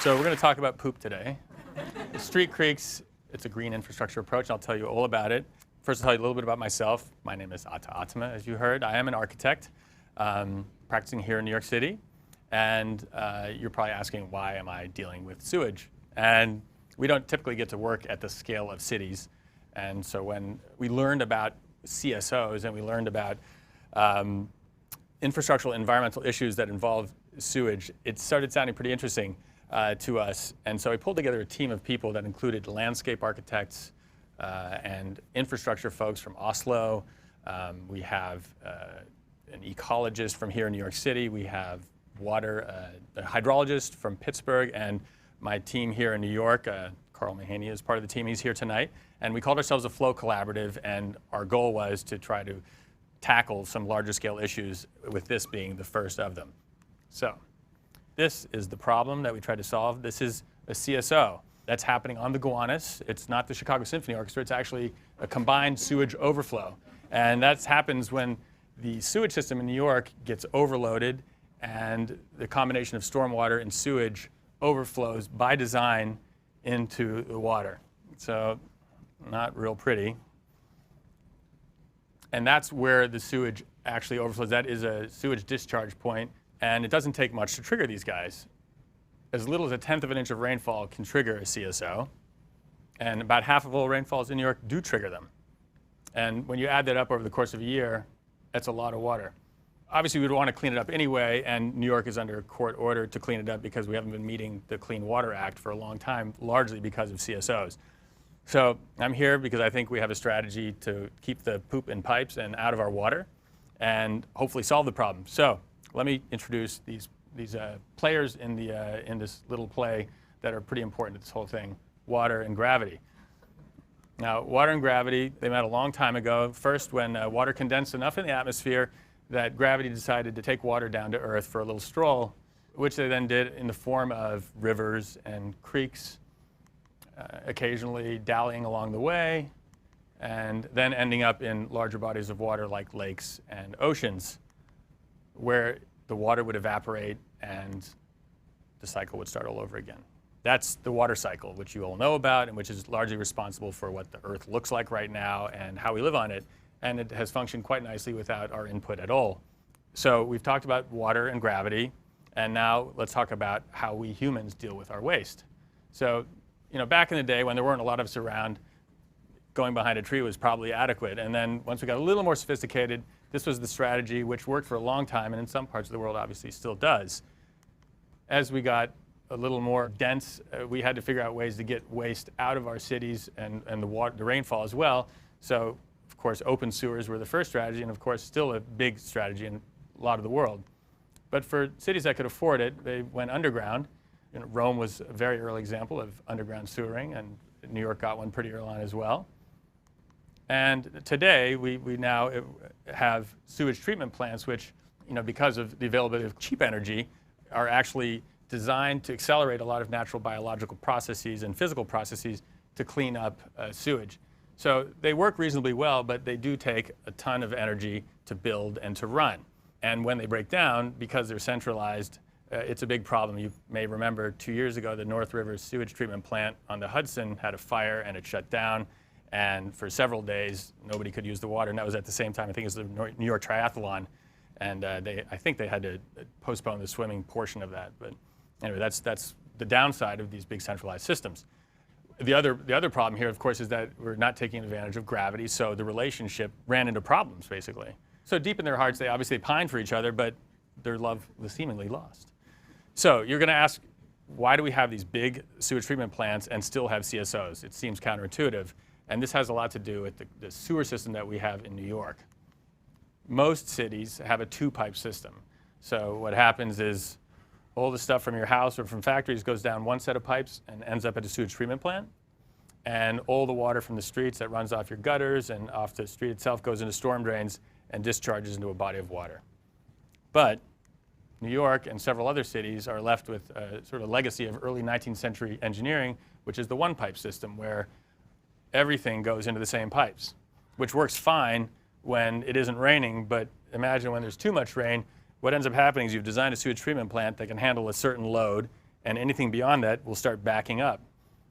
So we're going to talk about poop today. Street creeks, it's a green infrastructure approach, and I'll tell you all about it. First, I'll tell you a little bit about myself. My name is Ate Atema, as you heard. I am an architect practicing here in New York City. And you're probably asking, why am I dealing with sewage? And we don't typically get to work at the scale of cities. And so when we learned about CSOs and we learned about infrastructural environmental issues that involve sewage, it started sounding pretty interesting to us. And so we pulled together a team of people that included landscape architects and infrastructure folks from Oslo. We have an ecologist from here in New York City. We have a hydrologist from Pittsburgh, and my team here in New York, Carl Mahaney is part of the team. He's here tonight. And we called ourselves a Flow Collaborative, and our goal was to try to tackle some larger scale issues, with this being the first of them. So this is the problem that we tried to solve. This is a CSO that's happening on the Gowanus. It's not the Chicago Symphony Orchestra. It's actually a combined sewage overflow. And that happens when the sewage system in New York gets overloaded, and the combination of stormwater and sewage overflows by design into the water. So not real pretty. And that's where the sewage actually overflows. That is a sewage discharge point, and it doesn't take much to trigger these guys. As little as 1/10 of an inch of rainfall can trigger a CSO, and about half of all rainfalls in New York do trigger them. And when you add that up over the course of a year, that's a lot of water. Obviously, we'd want to clean it up anyway, and New York is under court order to clean it up because we haven't been meeting the Clean Water Act for a long time, largely because of CSOs. So I'm here because I think we have a strategy to keep the poop in pipes and out of our water, and hopefully solve the problem. So let me introduce these players in this little play that are pretty important to this whole thing: water and gravity. Now, water and gravity, they met a long time ago. First, when water condensed enough in the atmosphere that gravity decided to take water down to Earth for a little stroll, which they then did in the form of rivers and creeks, occasionally dallying along the way, and then ending up in larger bodies of water like lakes and oceans, where the water would evaporate and the cycle would start all over again. That's the water cycle, which you all know about, and which is largely responsible for what the Earth looks like right now and how we live on it. And it has functioned quite nicely without our input at all. So we've talked about water and gravity, and now let's talk about how we humans deal with our waste. So, back in the day when there weren't a lot of us around, going behind a tree was probably adequate. And then once we got a little more sophisticated, this was the strategy which worked for a long time, and in some parts of the world obviously still does. As we got a little more dense, we had to figure out ways to get waste out of our cities and the rainfall as well. So, of course, open sewers were the first strategy, and of course still a big strategy in a lot of the world. But for cities that could afford it, they went underground. Rome was a very early example of underground sewering, and New York got one pretty early on as well. And today, we now have sewage treatment plants which, because of the availability of cheap energy, are actually designed to accelerate a lot of natural biological processes and physical processes to clean up sewage. So they work reasonably well, but they do take a ton of energy to build and to run. And when they break down, because they're centralized, it's a big problem. You may remember 2 years ago, the North River sewage treatment plant on the Hudson had a fire and it shut down. And for several days, nobody could use the water. And that was at the same time, I think it was the New York Triathlon. And I think they had to postpone the swimming portion of that. But anyway, that's the downside of these big centralized systems. The other problem here, of course, is that we're not taking advantage of gravity, so the relationship ran into problems, basically. So deep in their hearts, they obviously pined for each other, but their love was seemingly lost. So you're going to ask, why do we have these big sewage treatment plants and still have CSOs? It seems counterintuitive, and this has a lot to do with the sewer system that we have in New York. Most cities have a two-pipe system. So what happens is, all the stuff from your house or from factories goes down one set of pipes and ends up at a sewage treatment plant. And all the water from the streets that runs off your gutters and off the street itself goes into storm drains and discharges into a body of water. But New York and several other cities are left with a sort of legacy of early 19th century engineering, which is the one-pipe system, where everything goes into the same pipes, which works fine when it isn't raining. But imagine when there's too much rain, what ends up happening is you've designed a sewage treatment plant that can handle a certain load, and anything beyond that will start backing up.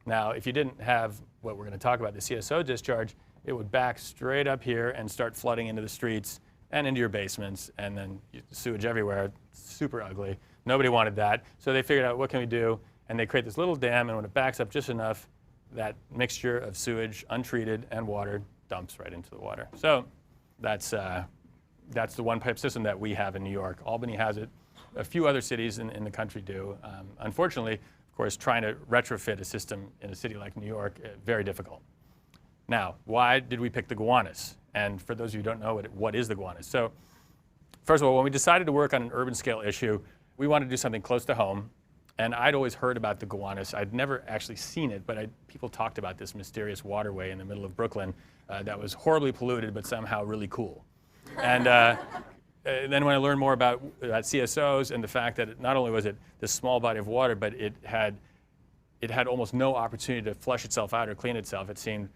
Now, if you didn't have what we're going to talk about, the CSO discharge, it would back straight up here and start flooding into the streets and into your basements, and then sewage everywhere. Super ugly. Nobody wanted that. So they figured out, what can we do? And they create this little dam, and when it backs up just enough, that mixture of sewage, untreated and water, dumps right into the water. So that's the one-pipe system that we have in New York. Albany has it. A few other cities in the country do. Unfortunately, of course, trying to retrofit a system in a city like New York, very difficult. Now, why did we pick the Gowanus? And for those of you who don't know, what is the Gowanus? So first of all, when we decided to work on an urban scale issue, we wanted to do something close to home. And I'd always heard about the Gowanus. I'd never actually seen it, but people talked about this mysterious waterway in the middle of Brooklyn that was horribly polluted, but somehow really cool. And then when I learned more about CSOs and the fact that not only was it this small body of water, but it had almost no opportunity to flush itself out or clean itself, it seemed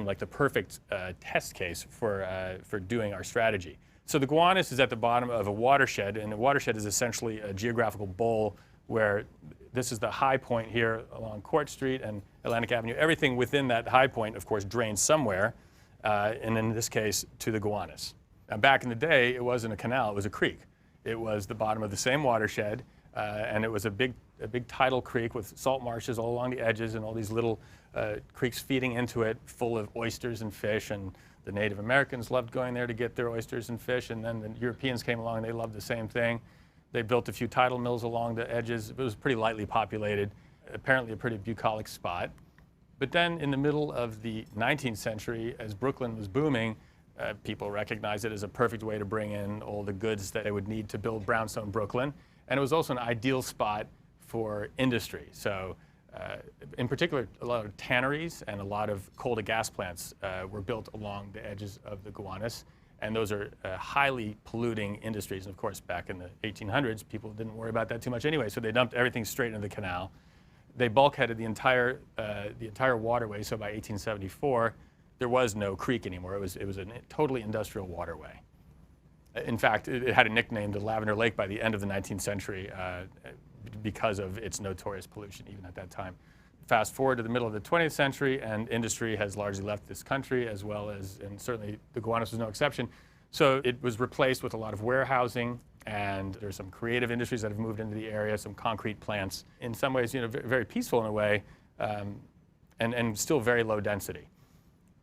like the perfect test case for doing our strategy. So the Gowanus is at the bottom of a watershed, and a watershed is essentially a geographical bowl where this is the high point here along Court Street and Atlantic Avenue. Everything within that high point, of course, drains somewhere, and in this case, to the Gowanus. Now, back in the day, it wasn't a canal, it was a creek. It was the bottom of the same watershed, and it was a big tidal creek with salt marshes all along the edges and all these little creeks feeding into it, full of oysters and fish, and the Native Americans loved going there to get their oysters and fish, and then the Europeans came along and they loved the same thing. They built a few tidal mills along the edges. It was pretty lightly populated, apparently a pretty bucolic spot. But then in the middle of the 19th century, as Brooklyn was booming, people recognized it as a perfect way to bring in all the goods that they would need to build brownstone Brooklyn. And it was also an ideal spot for industry. So in particular, a lot of tanneries and a lot of coal to gas plants were built along the edges of the Gowanus. And those are highly polluting industries. And of course, back in the 1800s, people didn't worry about that too much anyway. So they dumped everything straight into the canal. They bulkheaded the entire waterway. So by 1874, there was no creek anymore. It was a totally industrial waterway. In fact, it had a nickname, the Lavender Lake, by the end of the 19th century because of its notorious pollution, even at that time. Fast forward to the middle of the 20th century, and industry has largely left this country, as well as, and certainly the Gowanus was no exception. So it was replaced with a lot of warehousing, and there's some creative industries that have moved into the area, some concrete plants. In some ways, very peaceful in a way, and still very low density.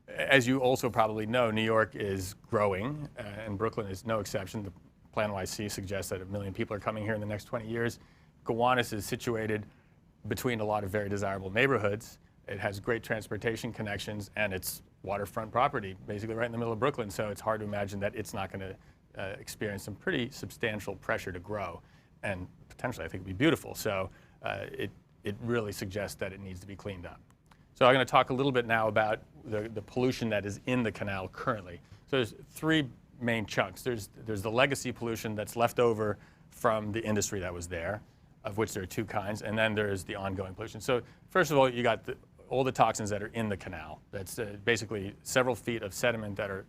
As you also probably know, New York is growing, and Brooklyn is no exception. The Plan YC suggests that 1 million people are coming here in the next 20 years. Gowanus is situated between a lot of very desirable neighborhoods. It has great transportation connections, and it's waterfront property, basically right in the middle of Brooklyn, so it's hard to imagine that it's not going to experience some pretty substantial pressure to grow, and potentially I think it'd be beautiful. So it really suggests that it needs to be cleaned up. So I'm going to talk a little bit now about the pollution that is in the canal currently. So there's 3 main chunks. There's the legacy pollution that's left over from the industry that was there, of which there are 2 kinds, and then there's the ongoing pollution. So first of all, you got all the toxins that are in the canal. That's basically several feet of sediment that are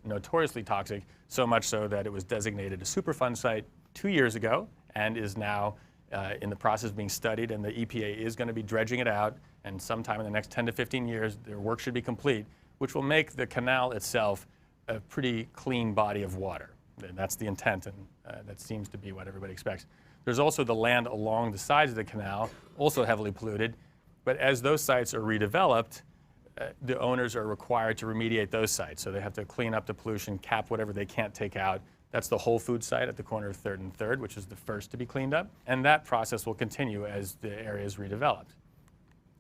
notoriously toxic, so much so that it was designated a Superfund site 2 years ago and is now in the process of being studied, and the EPA is going to be dredging it out, and sometime in the next 10 to 15 years, their work should be complete, which will make the canal itself a pretty clean body of water. And that's the intent, and that seems to be what everybody expects. There's also the land along the sides of the canal, also heavily polluted, but as those sites are redeveloped, the owners are required to remediate those sites. So they have to clean up the pollution, cap whatever they can't take out. That's the Whole Foods site at the corner of 3rd and 3rd, which is the first to be cleaned up. And that process will continue as the area is redeveloped.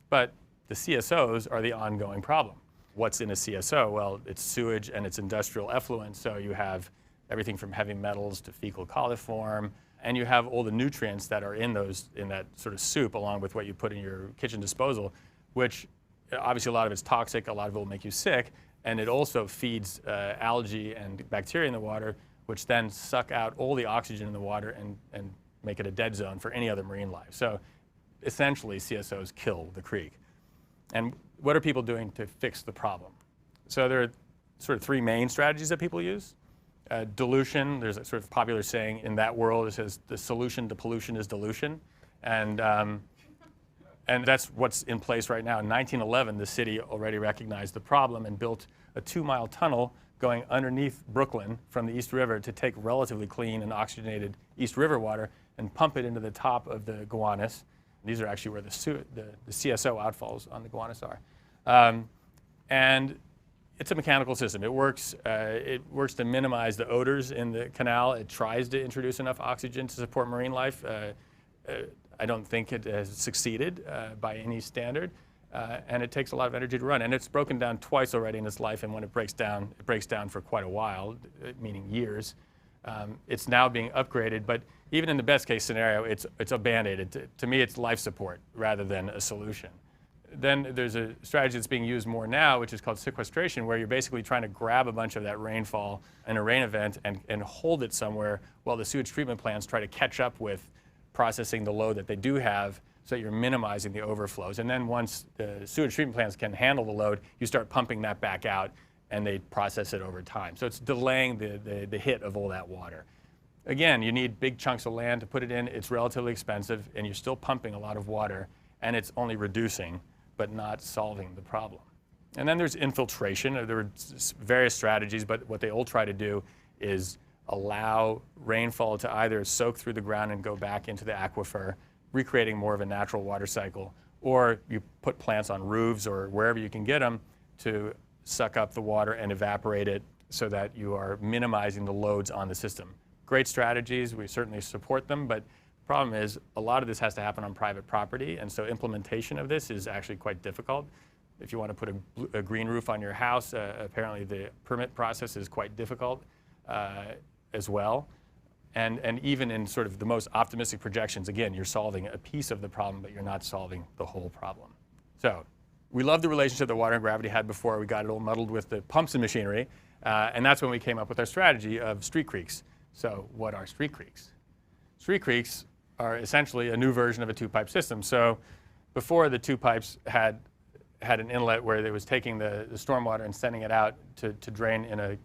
But the CSOs are the ongoing problem. What's in a CSO? Well, it's sewage and it's industrial effluent. So you have everything from heavy metals to fecal coliform, and you have all the nutrients that are in that sort of soup, along with what you put in your kitchen disposal, which obviously a lot of it's toxic, a lot of it will make you sick, and it also feeds algae and bacteria in the water, which then suck out all the oxygen in the water and make it a dead zone for any other marine life. So essentially, CSOs kill the creek. And what are people doing to fix the problem? So there are sort of 3 main strategies that people use. Dilution, there's a sort of popular saying in that world, it says the solution to pollution is dilution. And that's what's in place right now. In 1911, the city already recognized the problem and built a 2-mile tunnel going underneath Brooklyn from the East River to take relatively clean and oxygenated East River water and pump it into the top of the Gowanus. These are actually where the CSO outfalls on the Gowanus are. And it's a mechanical system. It works to minimize the odors in the canal. It tries to introduce enough oxygen to support marine life. I don't think it has succeeded by any standard. And it takes a lot of energy to run. And it's broken down twice already in its life, and when it breaks down for quite a while, meaning years. It's now being upgraded, but even in the best case scenario, it's a band-aid. To me, it's life support rather than a solution. Then there's a strategy that's being used more now, which is called sequestration, where you're basically trying to grab a bunch of that rainfall in a rain event and hold it somewhere while the sewage treatment plants try to catch up with processing the load that they do have, so that you're minimizing the overflows. And then once the sewage treatment plants can handle the load, you start pumping that back out, and they process it over time. So it's delaying the hit of all that water. Again, you need big chunks of land to put it in. It's relatively expensive, and you're still pumping a lot of water, and it's only reducing, but not solving the problem. And then there's infiltration. There are various strategies, but what they all try to do is allow rainfall to either soak through the ground and go back into the aquifer, recreating more of a natural water cycle, or you put plants on roofs or wherever you can get them to suck up the water and evaporate it so that you are minimizing the loads on the system. Great strategies, we certainly support them, but the problem is a lot of this has to happen on private property, and so implementation of this is actually quite difficult. If you want to put a green roof on your house, apparently the permit process is quite difficult as well. And even in sort of the most optimistic projections, again, you're solving a piece of the problem, but you're not solving the whole problem. So we love the relationship that water and gravity had before. We got it all muddled with the pumps and machinery. And that's when we came up with our strategy of street creeks. So what are street creeks? Street creeks are essentially a new version of a two-pipe system. So before, the two pipes had an inlet where it was taking the stormwater and sending it out to drain in a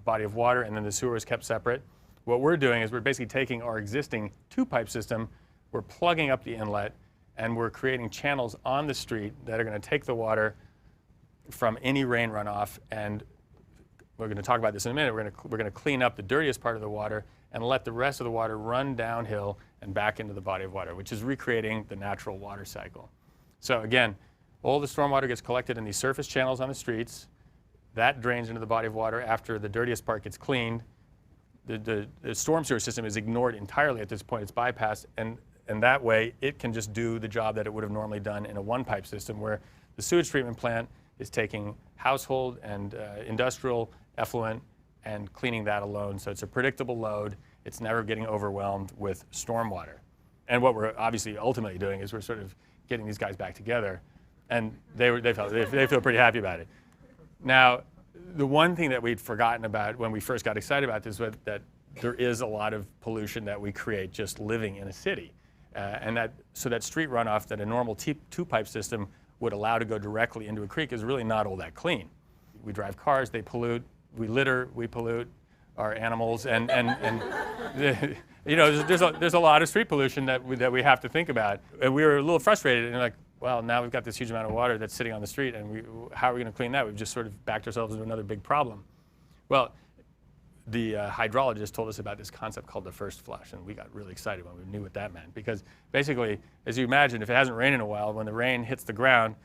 body of water, and then the sewer was kept separate. What we're doing is we're basically taking our existing two-pipe system, we're plugging up the inlet, and we're creating channels on the street that are going to take the water from any rain runoff, and we're going to talk about this in a minute. We're going to clean up the dirtiest part of the water and let the rest of the water run downhill and back into the body of water, which is recreating the natural water cycle. So again, all the stormwater gets collected in these surface channels on the streets. That drains into the body of water after the dirtiest part gets cleaned. The storm sewer system is ignored entirely at this point. It's bypassed, and that way it can just do the job that it would have normally done in a one-pipe system, where the sewage treatment plant is taking household and industrial effluent and cleaning that alone. So it's a predictable load. It's never getting overwhelmed with stormwater. And what we're obviously ultimately doing is we're sort of getting these guys back together, and they feel pretty happy about it. Now, the one thing that we'd forgotten about when we first got excited about this was that there is a lot of pollution that we create just living in a city. So that street runoff that a normal two-pipe system would allow to go directly into a creek is really not all that clean. We drive cars, they pollute, we litter, we pollute our animals, and you know, there's a lot of street pollution that we have to think about. And we were a little frustrated, and like, well, now we've got this huge amount of water that's sitting on the street, and how are we going to clean that? We've just sort of backed ourselves into another big problem. Well, the hydrologist told us about this concept called the first flush, and we got really excited when we knew what that meant. Because basically, as you imagine, if it hasn't rained in a while, when the rain hits the ground,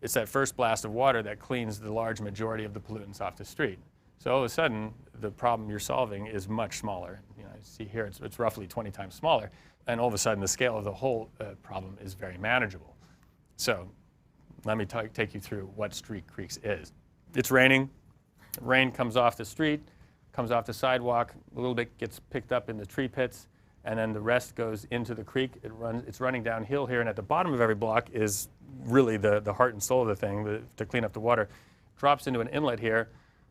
it's that first blast of water that cleans the large majority of the pollutants off the street. So all of a sudden, the problem you're solving is much smaller. You know, see here, it's roughly 20 times smaller, and all of a sudden, the scale of the whole problem is very manageable. So let me take you through what street creeks is. It's raining. Rain comes off the street, comes off the sidewalk, a little bit gets picked up in the tree pits, and then the rest goes into the creek. It's running downhill here, and at the bottom of every block is really the heart and soul of the thing, to clean up the water. Drops into an inlet here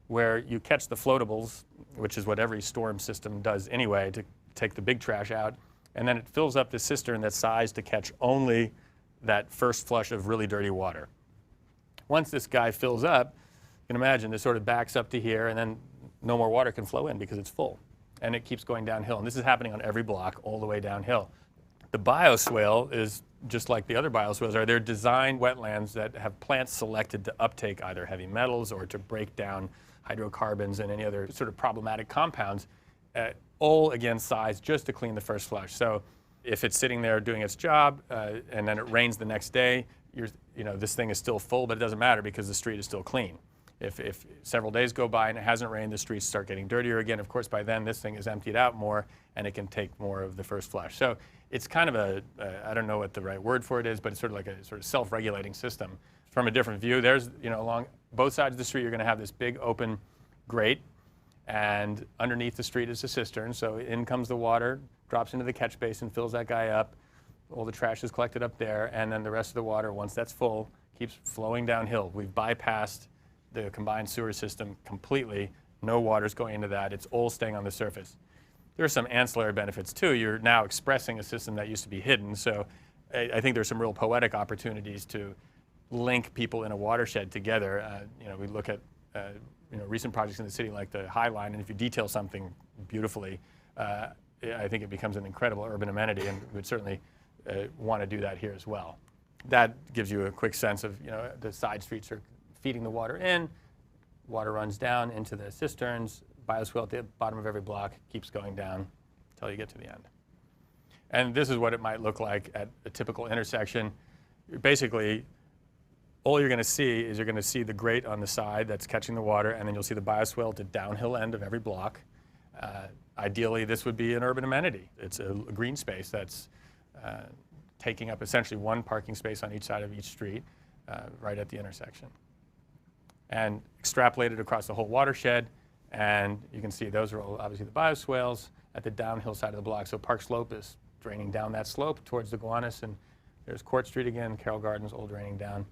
where you catch the floatables, which is what every storm system does anyway, to take the big trash out, and then it fills up the cistern that's sized to catch only that first flush of really dirty water. Once this guy fills up, you can imagine this sort of backs up to here, and then no more water can flow in because it's full. And it keeps going downhill. And this is happening on every block all the way downhill. The bioswale is just like the other bioswales are. They're designed wetlands that have plants selected to uptake either heavy metals or to break down hydrocarbons and any other sort of problematic compounds, all again sized just to clean the first flush. So if it's sitting there doing its job and then it rains the next day, this thing is still full, but it doesn't matter because the street is still clean. If several days go by and it hasn't rained, the streets start getting dirtier again. Of course, by then this thing is emptied out more and it can take more of the first flush. So it's kind of I don't know what the right word for it is, but it's sort of like a sort of self-regulating system. From a different view, there's, along both sides of the street, you're going to have this big open grate, and underneath the street is a cistern. So in comes the water, drops into the catch basin, fills that guy up. All the trash is collected up there, and then the rest of the water, once that's full, keeps flowing downhill. We've bypassed the combined sewer system completely. No water's going into that. It's all staying on the surface. There are some ancillary benefits too. You're now expressing a system that used to be hidden. So I think there's some real poetic opportunities to link people in a watershed together. We look at recent projects in the city like the High Line, and if you detail something beautifully, I think it becomes an incredible urban amenity, and we would certainly want to do that here as well. That gives you a quick sense of the side streets are feeding the water in, water runs down into the cisterns, bioswale at the bottom of every block keeps going down until you get to the end. And this is what it might look like at a typical intersection. Basically, all you're going to see is you're going to see the grate on the side that's catching the water, and then you'll see the bioswale at the downhill end of every block. Ideally, this would be an urban amenity. It's a green space that's taking up essentially one parking space on each side of each street right at the intersection. And extrapolated across the whole watershed, and you can see those are all obviously the bioswales at the downhill side of the block. So Park Slope is draining down that slope towards the Gowanus, and there's Court Street again, Carroll Gardens all draining down.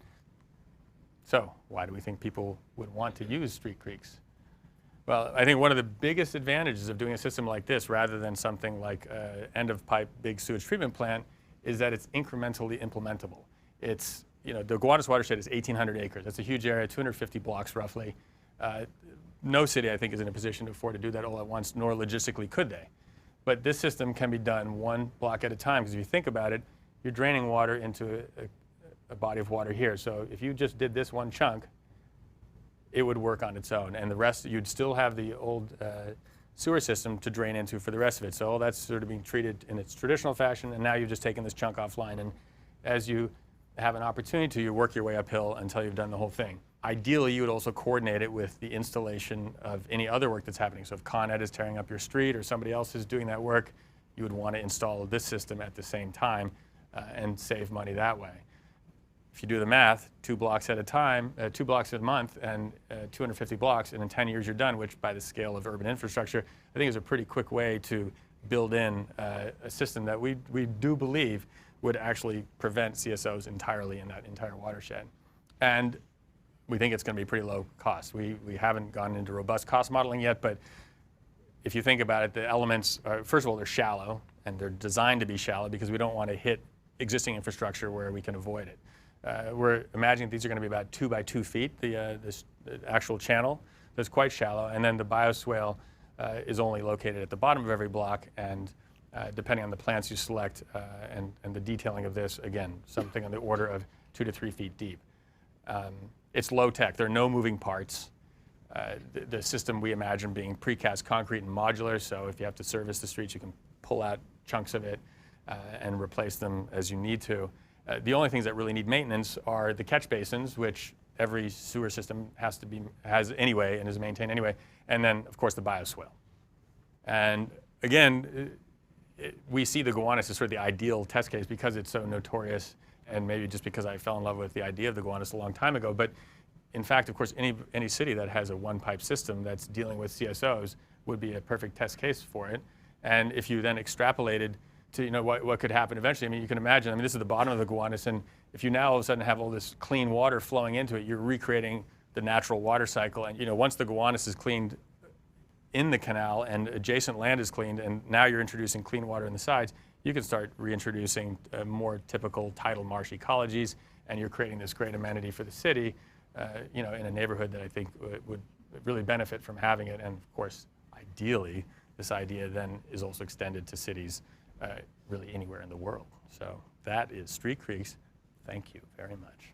So why do we think people would want to use street creeks? Well, I think one of the biggest advantages of doing a system like this, rather than something like end-of-pipe big sewage treatment plant, is that it's incrementally implementable. It's, the Gowanus watershed is 1,800 acres. That's a huge area, 250 blocks roughly. No city, I think, is in a position to afford to do that all at once, nor logistically could they. But this system can be done one block at a time, because if you think about it, you're draining water into a body of water here. So if you just did this one chunk, it would work on its own. And the rest, you'd still have the old sewer system to drain into for the rest of it. So all that's sort of being treated in its traditional fashion, and now you've just taken this chunk offline. And as you have an opportunity to, you work your way uphill until you've done the whole thing. Ideally, you would also coordinate it with the installation of any other work that's happening. So if Con Ed is tearing up your street or somebody else is doing that work, you would want to install this system at the same time and save money that way. If you do the math, 2 blocks at a time, 2 blocks a month, and 250 blocks, and in 10 years you're done, which by the scale of urban infrastructure, I think is a pretty quick way to build in a system that we do believe would actually prevent CSOs entirely in that entire watershed. And we think it's going to be pretty low cost. We haven't gone into robust cost modeling yet, but if you think about it, the elements are, first of all, they're shallow, and they're designed to be shallow because we don't want to hit existing infrastructure where we can avoid it. We're imagining these are going to be about 2 by 2 feet, the actual channel. That's quite shallow, and then the bioswale is only located at the bottom of every block, and depending on the plants you select and the detailing of this, again, something on the order of 2 to 3 feet deep. It's low tech. There are no moving parts. The system we imagine being precast concrete and modular, so if you have to service the streets, you can pull out chunks of it and replace them as you need to. The only things that really need maintenance are the catch basins, which every sewer system has anyway and is maintained anyway, and then, of course, the bioswale. And again, we see the Gowanus as sort of the ideal test case because it's so notorious, and maybe just because I fell in love with the idea of the Gowanus a long time ago. But in fact, of course, any city that has a one-pipe system that's dealing with CSOs would be a perfect test case for it. And if you then extrapolated to what could happen eventually, I mean, you can imagine, this is the bottom of the Gowanus, and if you now all of a sudden have all this clean water flowing into it, you're recreating the natural water cycle. And once the Gowanus is cleaned in the canal and adjacent land is cleaned, and now you're introducing clean water in the sides, you can start reintroducing more typical tidal marsh ecologies, and you're creating this great amenity for the city, in a neighborhood that I think would really benefit from having it. And of course, ideally, this idea then is also extended to cities really anywhere in the world. So that is Street Creeks. Thank you very much.